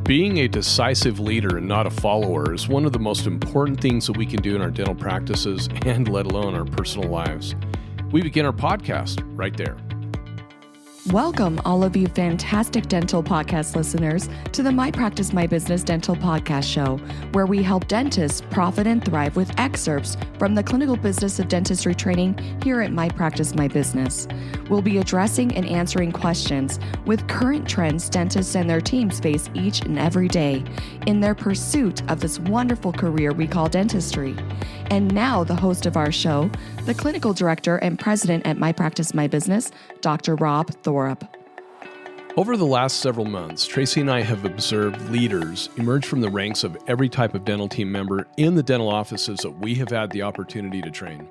Being a decisive leader and not a follower is one of the most important things that we can do in our dental practices and let alone our personal lives. We begin our podcast right there. Welcome, all of you fantastic dental podcast listeners, to the My Practice, My Business Dental Podcast Show, where we help dentists profit and thrive with excerpts from the clinical business of dentistry training here at My Practice, My Business. We'll be addressing and answering questions with current trends dentists and their teams face each and every day in their pursuit of this wonderful career we call dentistry. And now the host of our show, the clinical director and president at My Practice, My Business, Dr. Rob Thorup. Over the last several months, Tracy and I have observed leaders emerge from the ranks of every type of dental team member in the dental offices that we have had the opportunity to train.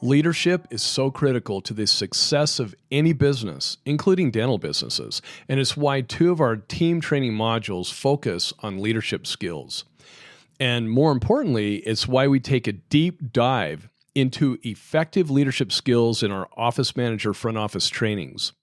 Leadership is so critical to the success of any business, including dental businesses, and it's why two of our team training modules focus on leadership skills. And more importantly, it's why we take a deep dive into effective leadership skills in our office manager front office trainings.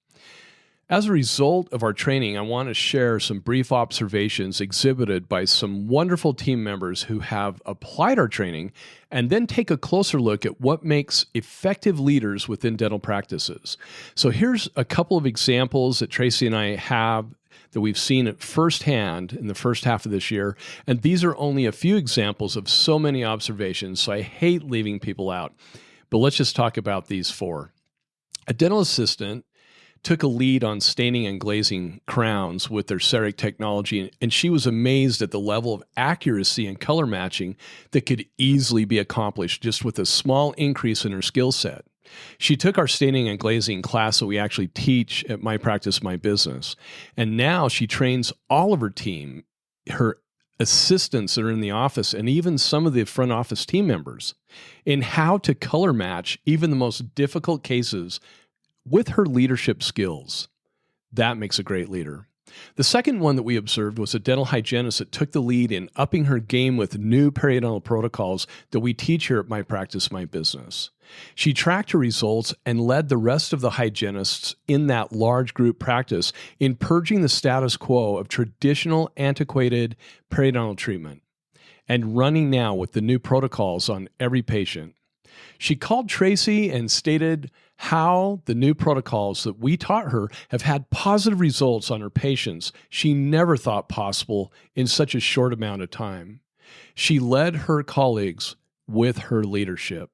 As a result of our training, I want to share some brief observations exhibited by some wonderful team members who have applied our training, and then take a closer look at what makes effective leaders within dental practices. So here's a couple of examples that Tracy and I have that we've seen it firsthand in the first half of this year. And these are only a few examples of so many observations, so I hate leaving people out. But let's just talk about these four. A dental assistant took a lead on staining and glazing crowns with their CEREC technology, and she was amazed at the level of accuracy and color matching that could easily be accomplished just with a small increase in her skill set. She took our staining and glazing class that we actually teach at My Practice, My Business, and now she trains all of her team, her assistants that are in the office, and even some of the front office team members in how to color match even the most difficult cases with her leadership skills. That makes a great leader. The second one that we observed was a dental hygienist that took the lead in upping her game with new periodontal protocols that we teach here at My Practice, My Business. She tracked her results and led the rest of the hygienists in that large group practice in purging the status quo of traditional antiquated periodontal treatment and running now with the new protocols on every patient. She called Tracy and stated how the new protocols that we taught her have had positive results on her patients she never thought possible in such a short amount of time. She led her colleagues with her leadership.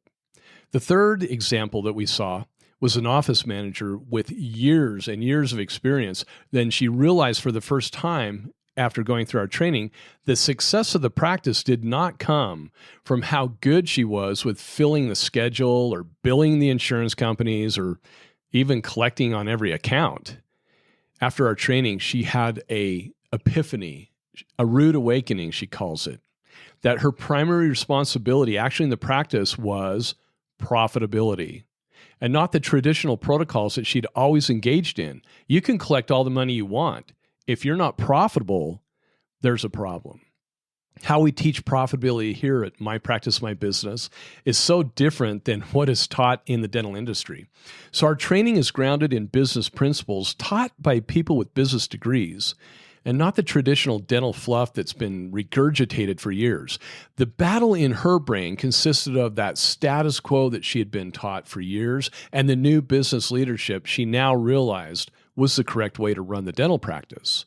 The third example that we saw was an office manager with years and years of experience. Then she realized for the first time after going through our training, the success of the practice did not come from how good she was with filling the schedule or billing the insurance companies or even collecting on every account. After our training, she had an epiphany, a rude awakening, she calls it, that her primary responsibility actually in the practice was profitability and not the traditional protocols that she'd always engaged in. You can collect all the money you want. If you're not profitable, there's a problem. How we teach profitability here at My Practice, My Business is so different than what is taught in the dental industry. So our training is grounded in business principles taught by people with business degrees and not the traditional dental fluff that's been regurgitated for years. The battle in her brain consisted of that status quo that she had been taught for years and the new business leadership she now realized was the correct way to run the dental practice.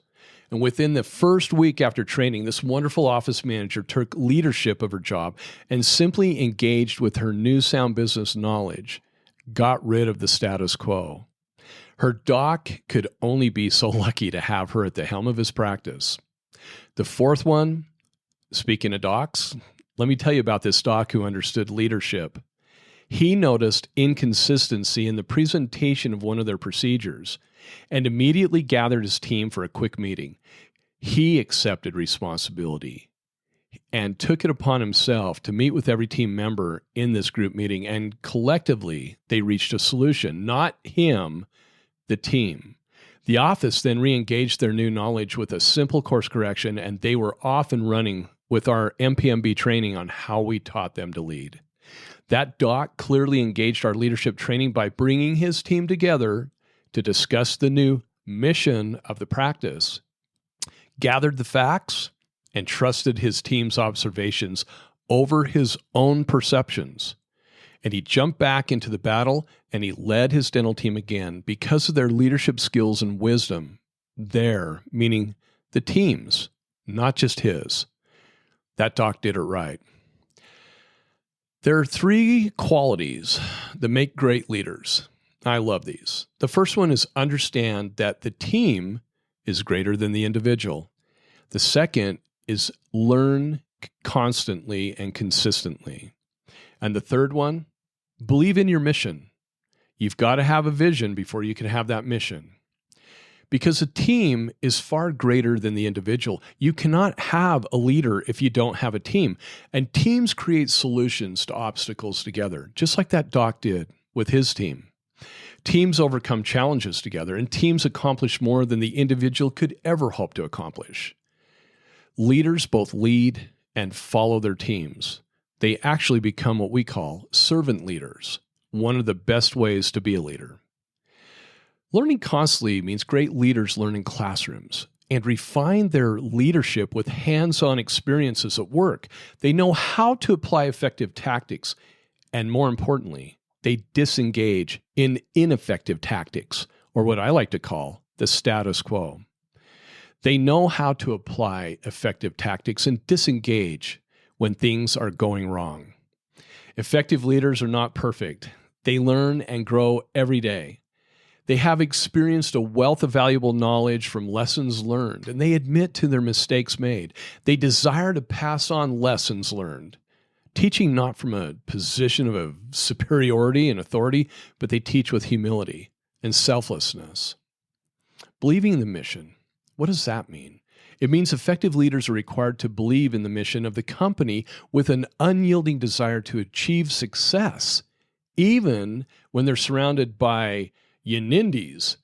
And within the first week after training, this wonderful office manager took leadership of her job and simply engaged with her new sound business knowledge, got rid of the status quo. Her doc could only be so lucky to have her at the helm of his practice. The fourth one, speaking of docs, let me tell you about this doc who understood leadership. He noticed inconsistency in the presentation of one of their procedures and immediately gathered his team for a quick meeting. He accepted responsibility and took it upon himself to meet with every team member in this group meeting, and collectively they reached a solution, not him, the team. The office then re-engaged their new knowledge with a simple course correction, and they were off and running with our MPMB training on how we taught them to lead. That doc clearly engaged our leadership training by bringing his team together to discuss the new mission of the practice, gathered the facts, and trusted his team's observations over his own perceptions. And he jumped back into the battle and he led his dental team again because of their leadership skills and wisdom. Their, meaning the team's, not just his. That doc did it right. There are 3 qualities that make great leaders. I love these. The first one is understand that the team is greater than the individual. The second is learn constantly and consistently. And the third one, believe in your mission. You've got to have a vision before you can have that mission. Because a team is far greater than the individual. You cannot have a leader if you don't have a team. And teams create solutions to obstacles together, just like that doc did with his team. Teams overcome challenges together, and teams accomplish more than the individual could ever hope to accomplish. Leaders both lead and follow their teams. They actually become what we call servant leaders, one of the best ways to be a leader. Learning constantly means great leaders learn in classrooms and refine their leadership with hands-on experiences at work. They know how to apply effective tactics, and more importantly, they disengage in ineffective tactics, or what I like to call the status quo. They know how to apply effective tactics and disengage when things are going wrong. Effective leaders are not perfect. They learn and grow every day. They have experienced a wealth of valuable knowledge from lessons learned, and they admit to their mistakes made. They desire to pass on lessons learned, teaching not from a position of superiority and authority, but they teach with humility and selflessness. Believing in the mission, what does that mean? It means effective leaders are required to believe in the mission of the company with an unyielding desire to achieve success, even when they're surrounded by Yanindis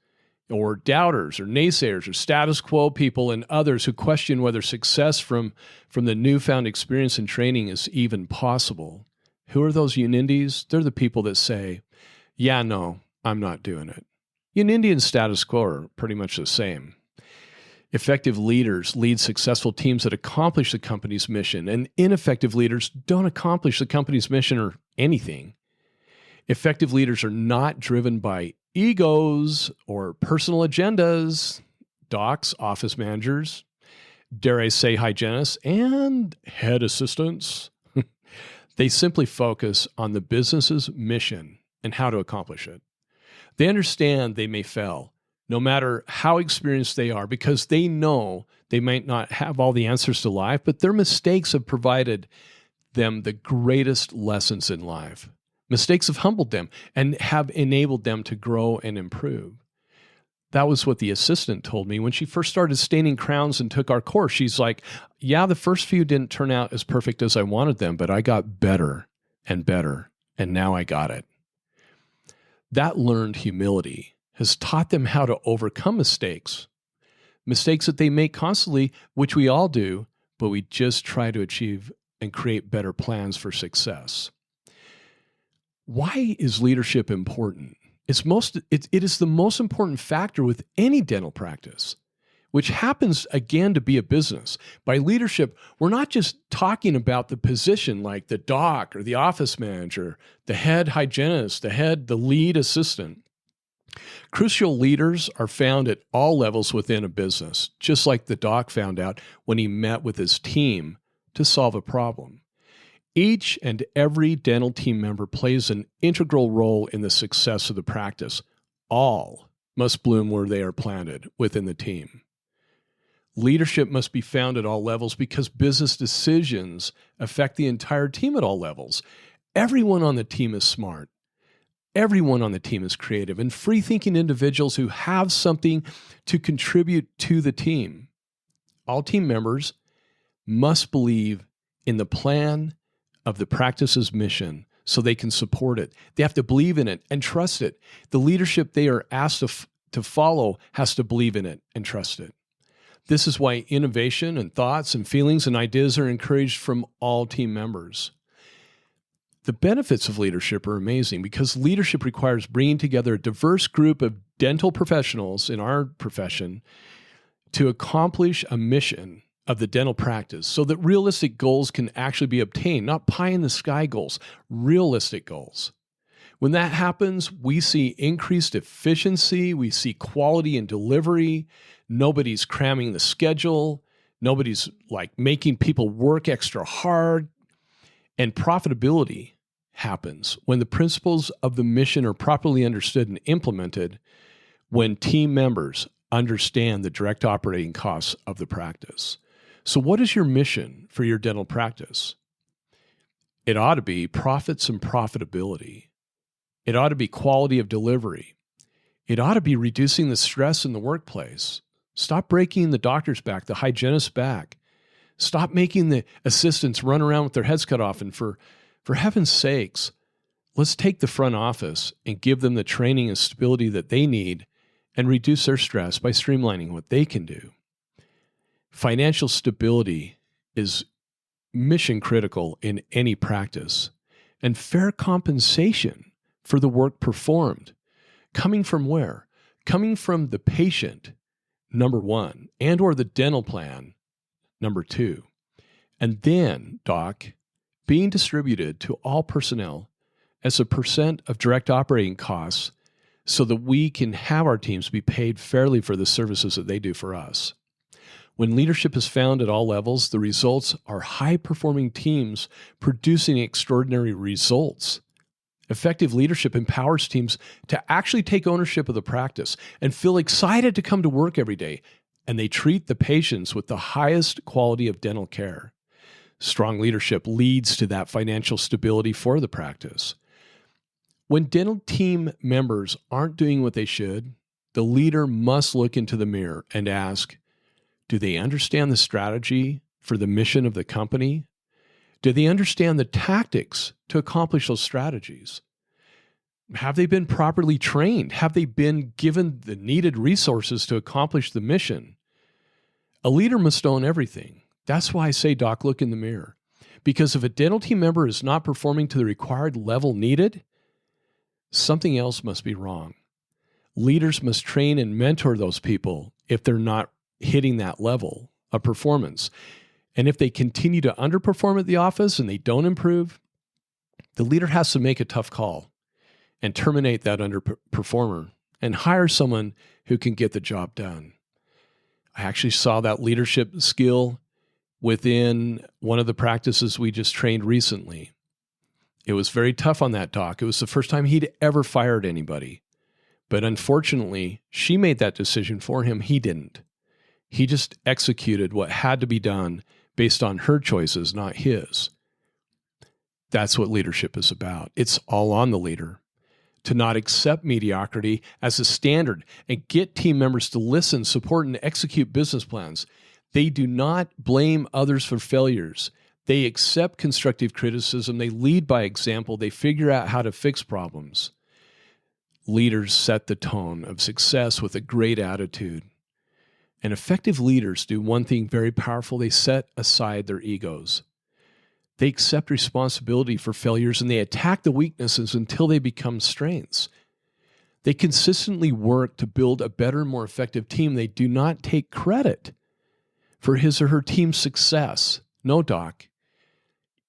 or doubters or naysayers or status quo people and others who question whether success from the newfound experience and training is even possible. Who are those Yanindis? They're the people that say, yeah, no, I'm not doing it. Yanindi and status quo are pretty much the same. Effective leaders lead successful teams that accomplish the company's mission, and ineffective leaders don't accomplish the company's mission or anything. Effective leaders are not driven by egos or personal agendas. Docs, office managers, dare I say hygienists, and head assistants. They simply focus on the business's mission and how to accomplish it. They understand they may fail, no matter how experienced they are, because they know they might not have all the answers to life, but their mistakes have provided them the greatest lessons in life. Mistakes have humbled them and have enabled them to grow and improve. That was what the assistant told me when she first started staining crowns and took our course. She's like, yeah, the first few didn't turn out as perfect as I wanted them, but I got better and better, and now I got it. That learned humility has taught them how to overcome mistakes that they make constantly, which we all do, but we just try to achieve and create better plans for success. Why is leadership important? It is the most important factor with any dental practice, which happens again to be a business. By leadership, we're not just talking about the position like the doc or the office manager, the head hygienist, the lead assistant. Crucial leaders are found at all levels within a business, just like the doc found out when he met with his team to solve a problem. Each and every dental team member plays an integral role in the success of the practice. All must bloom where they are planted within the team. Leadership must be found at all levels because business decisions affect the entire team at all levels. Everyone on the team is smart. Everyone on the team is creative and free-thinking individuals who have something to contribute to the team. All team members must believe in the plan of the practice's mission so they can support it. They have to believe in it and trust it. The leadership they are asked to follow has to believe in it and trust it. This is why innovation and thoughts and feelings and ideas are encouraged from all team members. The benefits of leadership are amazing because leadership requires bringing together a diverse group of dental professionals in our profession to accomplish a mission of the dental practice so that realistic goals can actually be obtained, not pie in the sky goals, realistic goals. When that happens, we see increased efficiency, we see quality and delivery, nobody's cramming the schedule, nobody's like making people work extra hard, and profitability happens when the principles of the mission are properly understood and implemented, when team members understand the direct operating costs of the practice. So what is your mission for your dental practice? It ought to be profits and profitability. It ought to be quality of delivery. It ought to be reducing the stress in the workplace. Stop breaking the doctor's back, the hygienist's back. Stop making the assistants run around with their heads cut off. And for heaven's sakes, let's take the front office and give them the training and stability that they need and reduce their stress by streamlining what they can do. Financial stability is mission critical in any practice, and fair compensation for the work performed. Coming from where? Coming from the patient, number one, and or the dental plan, number two. And then, doc, being distributed to all personnel as a percent of direct operating costs so that we can have our teams be paid fairly for the services that they do for us. When leadership is found at all levels, the results are high-performing teams producing extraordinary results. Effective leadership empowers teams to actually take ownership of the practice and feel excited to come to work every day, and they treat the patients with the highest quality of dental care. Strong leadership leads to that financial stability for the practice. When dental team members aren't doing what they should, the leader must look into the mirror and ask, do they understand the strategy for the mission of the company? Do they understand the tactics to accomplish those strategies? Have they been properly trained? Have they been given the needed resources to accomplish the mission? A leader must own everything. That's why I say, doc, look in the mirror. Because if a dental team member is not performing to the required level needed, something else must be wrong. Leaders must train and mentor those people if they're not hitting that level of performance. And if they continue to underperform at the office and they don't improve, the leader has to make a tough call and terminate that underperformer and hire someone who can get the job done. I actually saw that leadership skill within one of the practices we just trained recently. It was very tough on that doc. It was the first time he'd ever fired anybody. But unfortunately, she made that decision for him. He didn't. He just executed what had to be done based on her choices, not his. That's what leadership is about. It's all on the leader to not accept mediocrity as a standard and get team members to listen, support, and execute business plans. They do not blame others for failures. They accept constructive criticism. They lead by example. They figure out how to fix problems. Leaders set the tone of success with a great attitude. And effective leaders do one thing very powerful. They set aside their egos. They accept responsibility for failures and they attack the weaknesses until they become strengths. They consistently work to build a better, more effective team. They do not take credit for his or her team's success. No, doc.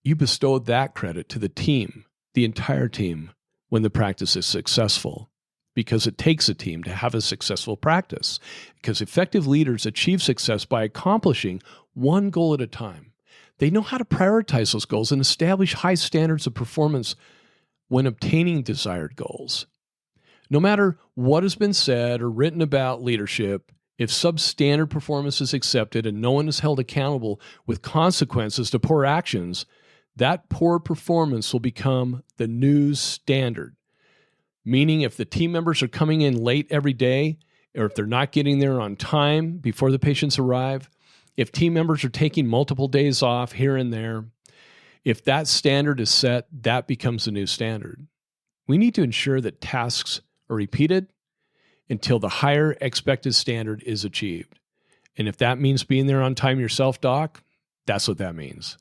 You bestowed that credit to the team, the entire team, when the practice is successful. Because it takes a team to have a successful practice. Because effective leaders achieve success by accomplishing one goal at a time. They know how to prioritize those goals and establish high standards of performance when obtaining desired goals. No matter what has been said or written about leadership, if substandard performance is accepted and no one is held accountable with consequences to poor actions, that poor performance will become the new standard. Meaning if the team members are coming in late every day, or if they're not getting there on time before the patients arrive, if team members are taking multiple days off here and there, if that standard is set, that becomes the new standard. We need to ensure that tasks are repeated until the higher expected standard is achieved. And if that means being there on time yourself, doc, that's what that means.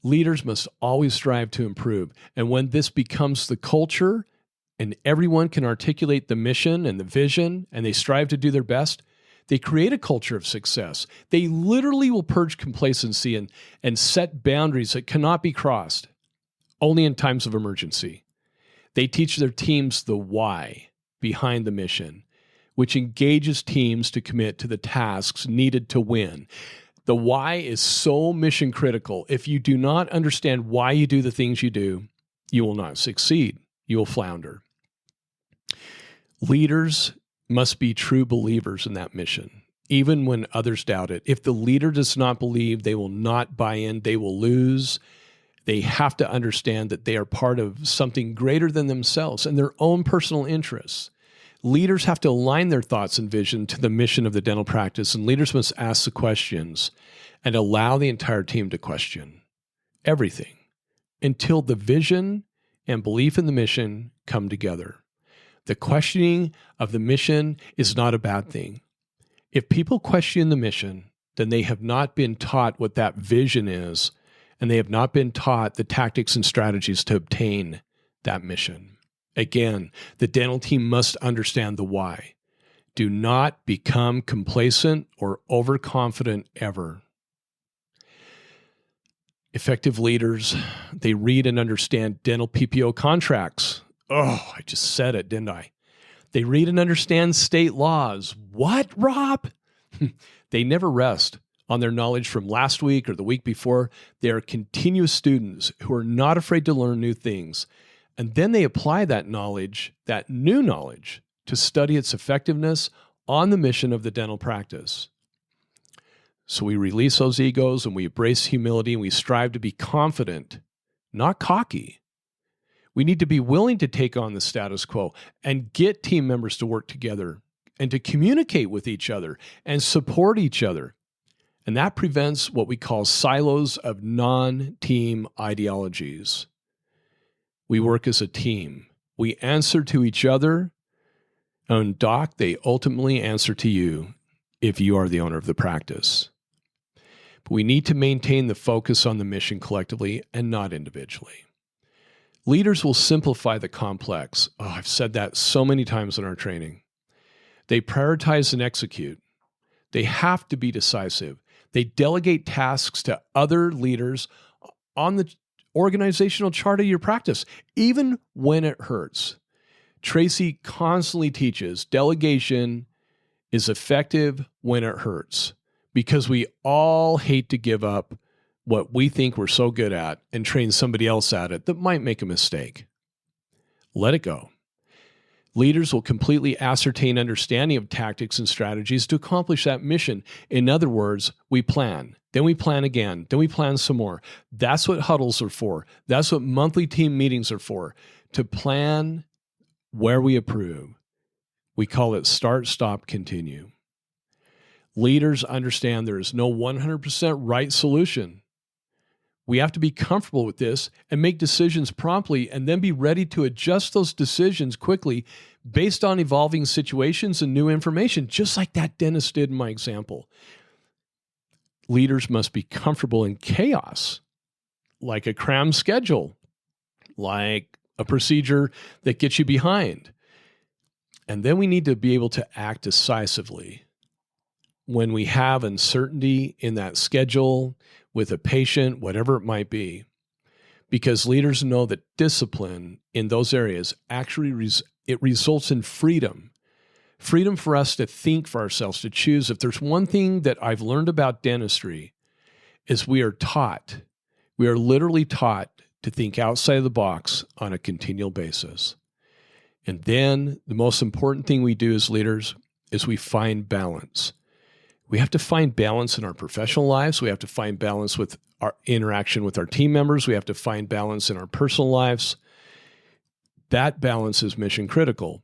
Leaders must always strive to improve. And when this becomes the culture, and everyone can articulate the mission and the vision, and they strive to do their best, They create a culture of success. They literally will purge complacency and set boundaries that cannot be crossed, only in times of emergency. They teach their teams the why behind the mission, which engages teams to commit to the tasks needed to win. The why is so mission critical. If you do not understand why you do the things you do, you will not succeed. You will flounder. Leaders must be true believers in that mission, even when others doubt it. If the leader does not believe, they will not buy in, they will lose. They have to understand that they are part of something greater than themselves and their own personal interests. Leaders have to align their thoughts and vision to the mission of the dental practice, and leaders must ask the questions and allow the entire team to question everything until the vision and belief in the mission come together. The questioning of the mission is not a bad thing. If people question the mission, then they have not been taught what that vision is, and they have not been taught the tactics and strategies to obtain that mission. Again, the dental team must understand the why. Do not become complacent or overconfident ever. Effective leaders, they read and understand dental PPO contracts. Oh, I just said it, didn't I? They read and understand state laws. What, Rob? They never rest on their knowledge from last week or the week before. They are continuous students who are not afraid to learn new things. And then they apply that knowledge, that new knowledge, to study its effectiveness on the mission of the dental practice. So we release those egos and we embrace humility and we strive to be confident, not cocky. We need to be willing to take on the status quo and get team members to work together and to communicate with each other and support each other. And that prevents what we call silos of non-team ideologies. We work as a team. We answer to each other. And Doc, they ultimately answer to you if you are the owner of the practice. But we need to maintain the focus on the mission collectively and not individually. Leaders will simplify the complex. Oh, I've said that so many times in our training. They prioritize and execute. They have to be decisive. They delegate tasks to other leaders on the organizational chart of your practice, even when it hurts. Tracy constantly teaches delegation is effective when it hurts, because we all hate to give up what we think we're so good at and train somebody else at it that might make a mistake. Let it go. Leaders will completely ascertain understanding of tactics and strategies to accomplish that mission. In other words, we plan. Then we plan again. Then we plan some more. That's what huddles are for. That's what monthly team meetings are for. To plan where we approve. We call it start, stop, continue. Leaders understand there is no 100% right solution. We have to be comfortable with this and make decisions promptly and then be ready to adjust those decisions quickly based on evolving situations and new information, just like that dentist did in my example. Leaders must be comfortable in chaos, like a crammed schedule, like a procedure that gets you behind. And then we need to be able to act decisively when we have uncertainty in that schedule, with a patient, whatever it might be, because leaders know that discipline in those areas actually it results in freedom. Freedom for us to think for ourselves, to choose. If there's one thing that I've learned about dentistry, is we are literally taught to think outside of the box on a continual basis. And then the most important thing we do as leaders is we find balance. We have to find balance in our professional lives. We have to find balance with our interaction with our team members. We have to find balance in our personal lives. That balance is mission critical.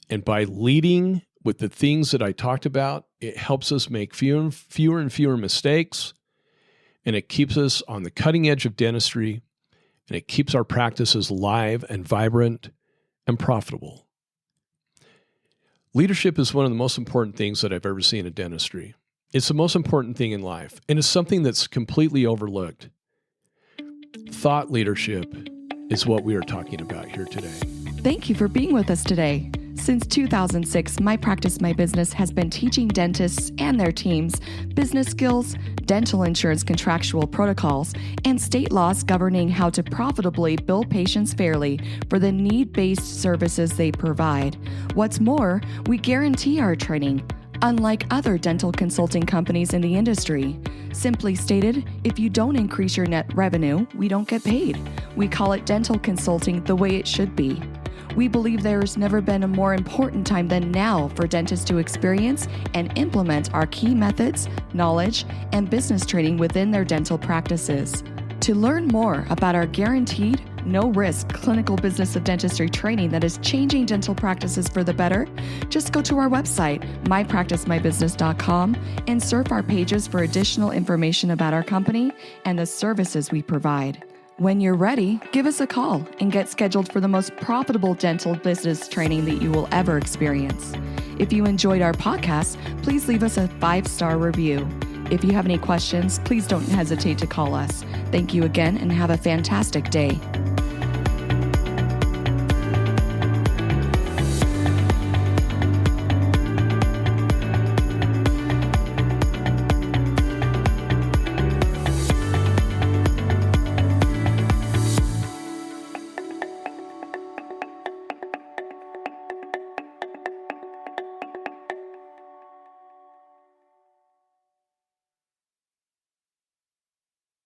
And by leading with the things that I talked about, it helps us make fewer and fewer mistakes, and it keeps us on the cutting edge of dentistry, and it keeps our practices live and vibrant and profitable. Leadership is one of the most important things that I've ever seen in dentistry. It's the most important thing in life, and it's something that's completely overlooked. Thought leadership is what we are talking about here today. Thank you for being with us today. Since 2006, My Practice, My Business has been teaching dentists and their teams business skills, dental insurance contractual protocols, and state laws governing how to profitably bill patients fairly for the need-based services they provide. What's more, we guarantee our training, unlike other dental consulting companies in the industry. Simply stated, if you don't increase your net revenue, we don't get paid. We call it dental consulting the way it should be. We believe there has never been a more important time than now for dentists to experience and implement our key methods, knowledge, and business training within their dental practices. To learn more about our guaranteed, no-risk clinical business of dentistry training that is changing dental practices for the better, just go to our website, mypracticemybusiness.com, and surf our pages for additional information about our company and the services we provide. When you're ready, give us a call and get scheduled for the most profitable dental business training that you will ever experience. If you enjoyed our podcast, please leave us a 5-star review. If you have any questions, please don't hesitate to call us. Thank you again and have a fantastic day.